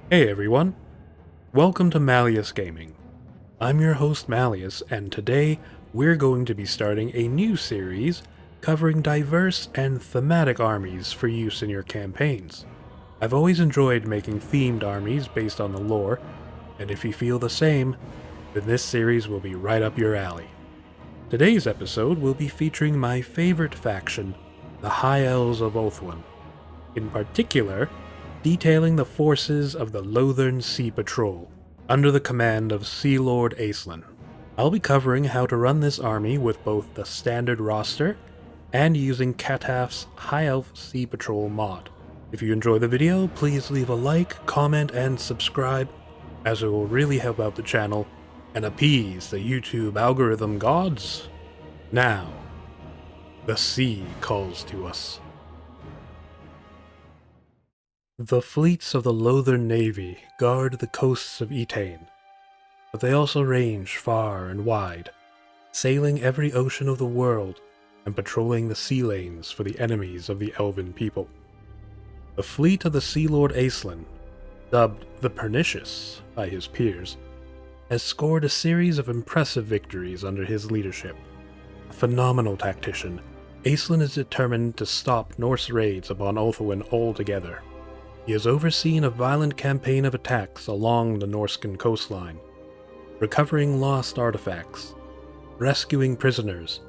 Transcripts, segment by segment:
Hey everyone, welcome to Malleus Gaming. I'm your host Malleus, and today we're going to be starting a new series covering diverse and thematic armies for use in your campaigns. I've always enjoyed making themed armies based on the lore, and if you feel the same, then this series will be right up your alley. Today's episode will be featuring my favorite faction, the High Elves of Ulthuan. In particular, detailing the forces of the Lothern Sea Patrol, under the command of Sea Lord Aeslin. I'll be covering how to run this army with both the standard roster and using Cataph's High Elf Sea Patrol mod. If you enjoy the video, please leave a like, comment, and subscribe, as it will really help out the channel and appease the YouTube algorithm gods. Now, the sea calls to us. The fleets of the Lothern Navy guard the coasts of Etain, but they also range far and wide, sailing every ocean of the world and patrolling the sea lanes for the enemies of the Elven people. The fleet of the Sea Lord Aeslin, dubbed the Pernicious by his peers, has scored a series of impressive victories under his leadership. A phenomenal tactician, Aeslin is determined to stop Norse raids upon Ulthuan altogether. He has overseen a violent campaign of attacks along the Norscan coastline, recovering lost artifacts, rescuing prisoners,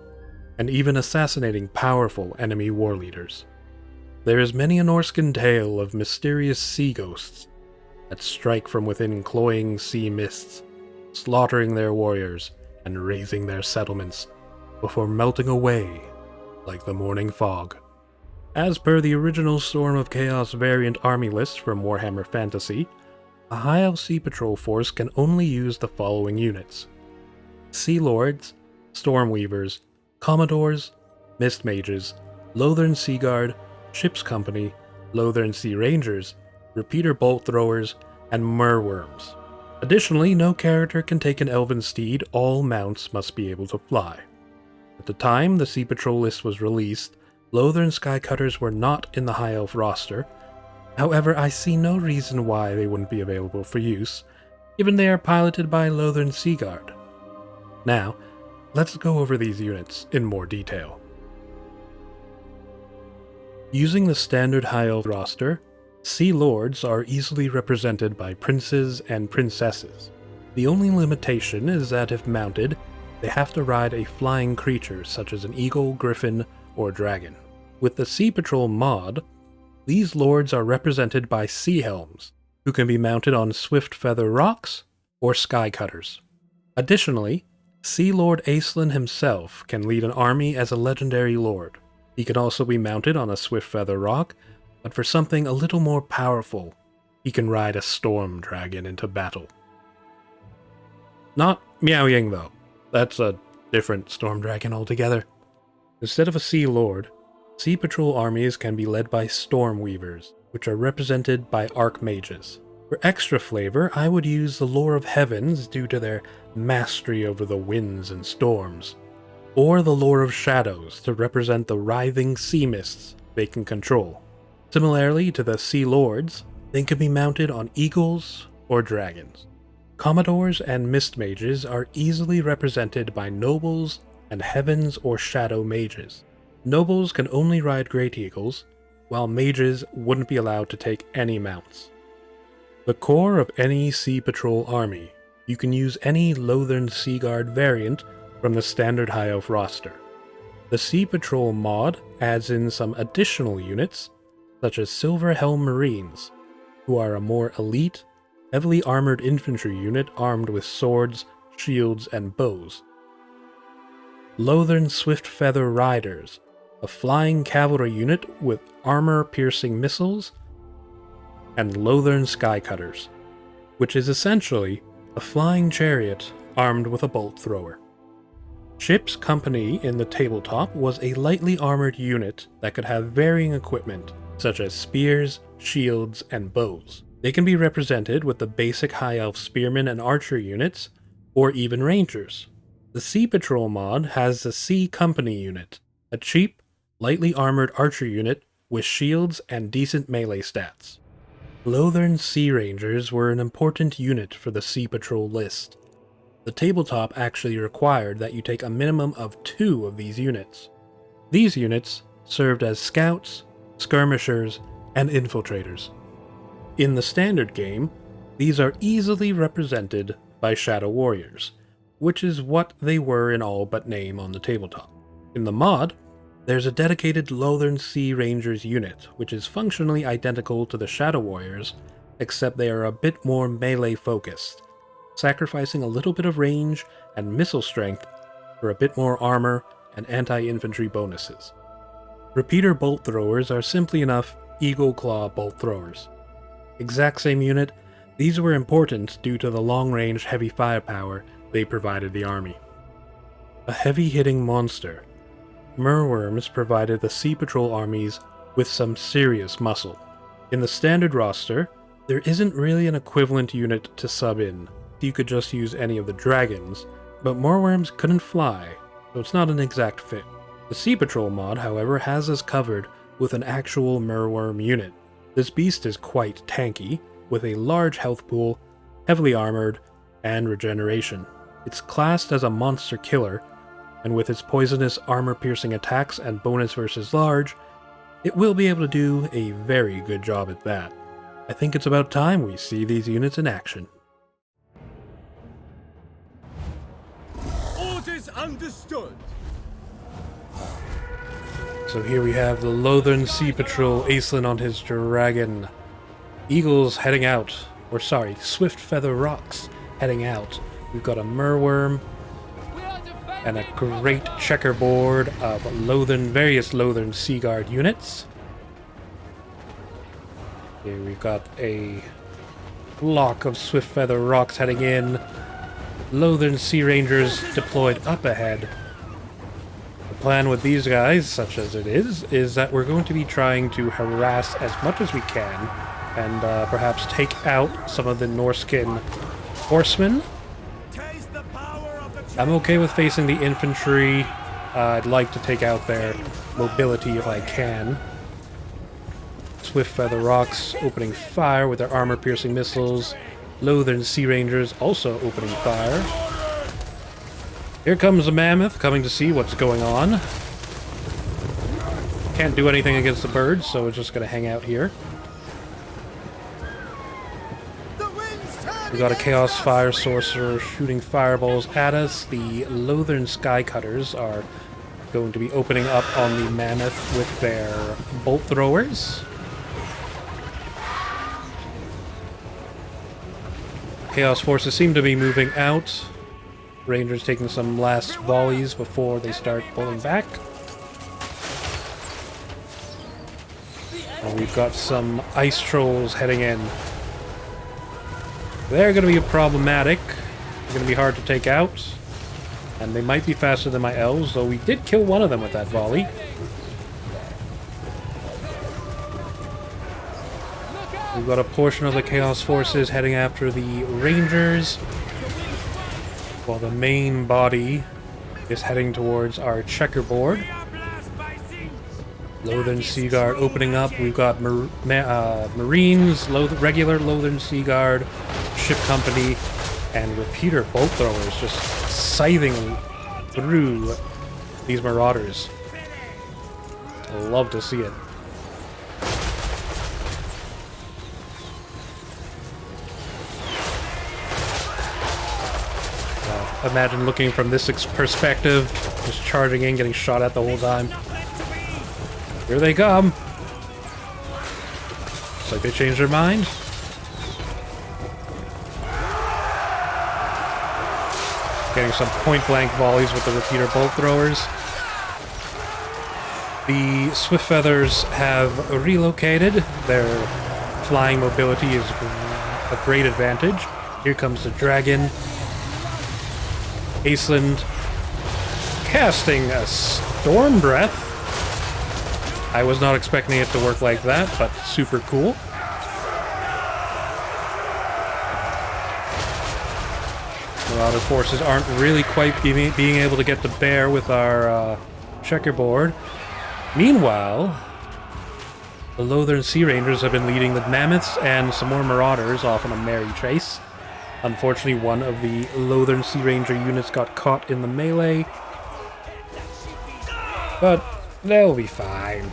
and even assassinating powerful enemy war leaders. There is many a Norscan tale of mysterious sea ghosts that strike from within cloying sea mists, slaughtering their warriors and razing their settlements before melting away like the morning fog. As per the original Storm of Chaos variant army list from Warhammer Fantasy, a High Elf Sea Patrol force can only use the following units: Sea Lords, Stormweavers, Commodores, Mist Mages, Lothern Sea Guard, Ship's Company, Lothern Sea Rangers, Repeater Bolt Throwers, and Merworms. Additionally, no character can take an Elven steed, all mounts must be able to fly. At the time the Sea Patrol list was released, Lothern Skycutters were not in the High Elf roster. However, I see no reason why they wouldn't be available for use, given they are piloted by Lothern Sea Guard. Now, let's go over these units in more detail. Using the standard High Elf roster, Sea Lords are easily represented by princes and princesses. The only limitation is that if mounted, they have to ride a flying creature such as an eagle, griffin, or dragon. With the Sea Patrol mod, these lords are represented by Sea Helms, who can be mounted on Swift Feather Rocks or Skycutters. Additionally, Sea Lord Aeslin himself can lead an army as a legendary lord. He can also be mounted on a Swift Feather Rock, but for something a little more powerful, he can ride a Storm Dragon into battle. Not Miao Ying though, that's a different Storm Dragon altogether. Instead of a Sea Lord, Sea Patrol armies can be led by Stormweavers, which are represented by Archmages. For extra flavor, I would use the Lore of Heavens due to their mastery over the winds and storms, or the Lore of Shadows to represent the writhing sea mists they can control. Similarly to the Sea Lords, they can be mounted on eagles or dragons. Commodores and Mist Mages are easily represented by Nobles and Heavens or Shadow Mages. Nobles can only ride Great Eagles, while Mages wouldn't be allowed to take any mounts. The core of any Sea Patrol army, you can use any Lothern Sea Guard variant from the standard High Elf roster. The Sea Patrol mod adds in some additional units, such as Silver Helm Marines, who are a more elite, heavily armored infantry unit armed with swords, shields, and bows. Lothern Swift Feather Riders, a flying cavalry unit with armor-piercing missiles, and Lothern Skycutters, which is essentially a flying chariot armed with a bolt thrower. Ship's Company in the tabletop was a lightly armored unit that could have varying equipment, such as spears, shields, and bows. They can be represented with the basic High Elf Spearmen and Archer units, or even Rangers. The Sea Patrol mod has the Sea Company unit, a cheap, lightly armored archer unit with shields and decent melee stats. Lothern Sea Rangers were an important unit for the Sea Patrol list. The tabletop actually required that you take a minimum of 2 of these units. These units served as scouts, skirmishers, and infiltrators. In the standard game, these are easily represented by Shadow Warriors, which is what they were in all but name on the tabletop. In the mod, there's a dedicated Lothern Sea Rangers unit, which is functionally identical to the Shadow Warriors, except they are a bit more melee focused, sacrificing a little bit of range and missile strength for a bit more armor and anti-infantry bonuses. Repeater bolt throwers are simply enough Eagle Claw bolt throwers. Exact same unit, these were important due to the long-range heavy firepower they provided the army. A heavy-hitting monster, Merworms provided the Sea Patrol armies with some serious muscle. In the standard roster, there isn't really an equivalent unit to sub in. You could just use any of the dragons, but Merworms couldn't fly, so it's not an exact fit. The Sea Patrol mod, however, has us covered with an actual Merworm unit. This beast is quite tanky, with a large health pool, heavily armored, and regeneration. It's classed as a monster killer, and with its poisonous armor-piercing attacks and bonus versus large, it will be able to do a very good job at that. I think it's about time we see these units in action. Orders understood. So here we have the Lothern Sea Patrol, Aislinn on his dragon. Eagles heading out, or sorry, Swift Feather Rocks heading out. We've got a Merworm, and a great checkerboard of various Lothern Sea Guard units. Here we've got a block of Swift Feather Rocks heading in. Lothern Sea Rangers deployed up ahead. The plan with these guys, such as it is that we're going to be trying to harass as much as we can, and perhaps take out some of the Norskin horsemen. I'm okay with facing the infantry. I'd like to take out their mobility if I can. Swift Feather Rocks opening fire with their armor-piercing missiles. Lothern Sea Rangers also opening fire. Here comes the Mammoth coming to see what's going on. Can't do anything against the birds, so it's just going to hang out here. We got a Chaos Fire Sorcerer shooting fireballs at us. The Lothern Skycutters are going to be opening up on the Mammoth with their bolt throwers. Chaos Forces seem to be moving out. Rangers taking some last volleys before they start pulling back. And we've got some Ice Trolls heading in. They're going to be problematic. They're going to be hard to take out. And they might be faster than my elves, though we did kill one of them with that volley. We've got a portion of the Chaos Forces heading after the Rangers, while the main body is heading towards our checkerboard. Lothern Sea Guard opening up. We've got Marines, regular Lothern Sea Guard, Ship Company, and repeater bolt throwers just scything through these marauders. I love to see it. Imagine looking from this perspective, just charging in, getting shot at the whole time. Here they come. Looks like they changed their mind. Getting some point-blank volleys with the repeater bolt throwers. The Swift Feathers have relocated. Their flying mobility is a great advantage. Here comes the dragon. Aislinn casting a Storm Breath. I was not expecting it to work like that, but super cool. Marauder forces aren't really quite being able to get to bear with our checkerboard. Meanwhile, The Lothern Sea Rangers have been leading the Mammoths and some more Marauders off on a merry chase. Unfortunately, one of the Lothern Sea Ranger units got caught in the melee, but they'll be fine.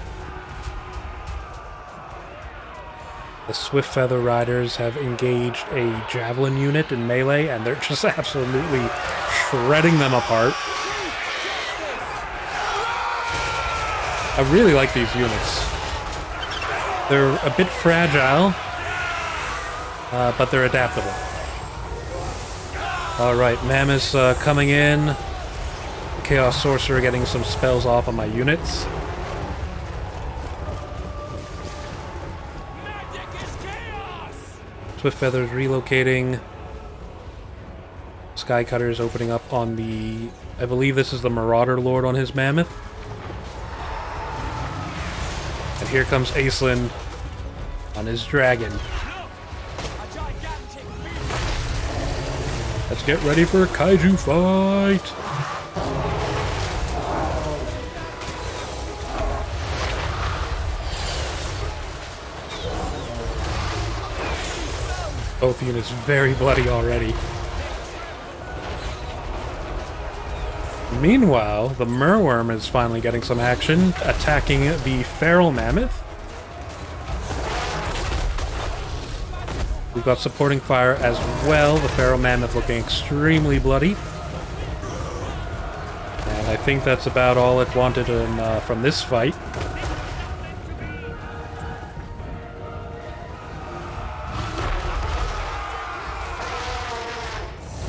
The Swift Feather Riders have engaged a Javelin unit in melee, and they're just absolutely shredding them apart. I really like these units. They're a bit fragile, but they're adaptable. Alright, Mammoth's coming in. The Chaos Sorcerer getting some spells off on my units. Swift Feathers relocating. Sky Cutters opening up on the... I believe this is the Marauder Lord on his Mammoth. And here comes Aislinn on his Dragon. Let's get ready for a kaiju fight! Both units very bloody already. Meanwhile, the Merworm is finally getting some action, attacking the Feral Mammoth. We've got supporting fire as well, the Feral Mammoth looking extremely bloody. And I think that's about all it wanted from this fight.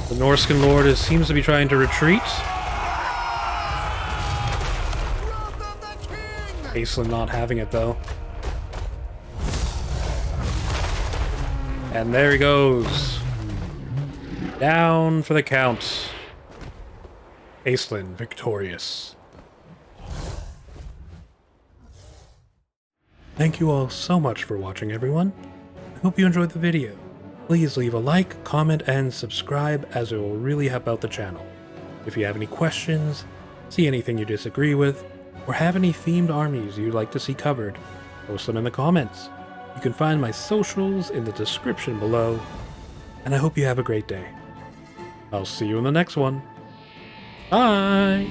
The Norscan Lord seems to be trying to retreat. Aislinn not having it, though. And there he goes. Down for the count. Aislinn victorious. Thank you all so much for watching, everyone. I hope you enjoyed the video. Please leave a like, comment, and subscribe, as it will really help out the channel. If you have any questions, see anything you disagree with, or have any themed armies you'd like to see covered, post them in the comments. You can find my socials in the description below, and I hope you have a great day. I'll see you in the next one. Bye!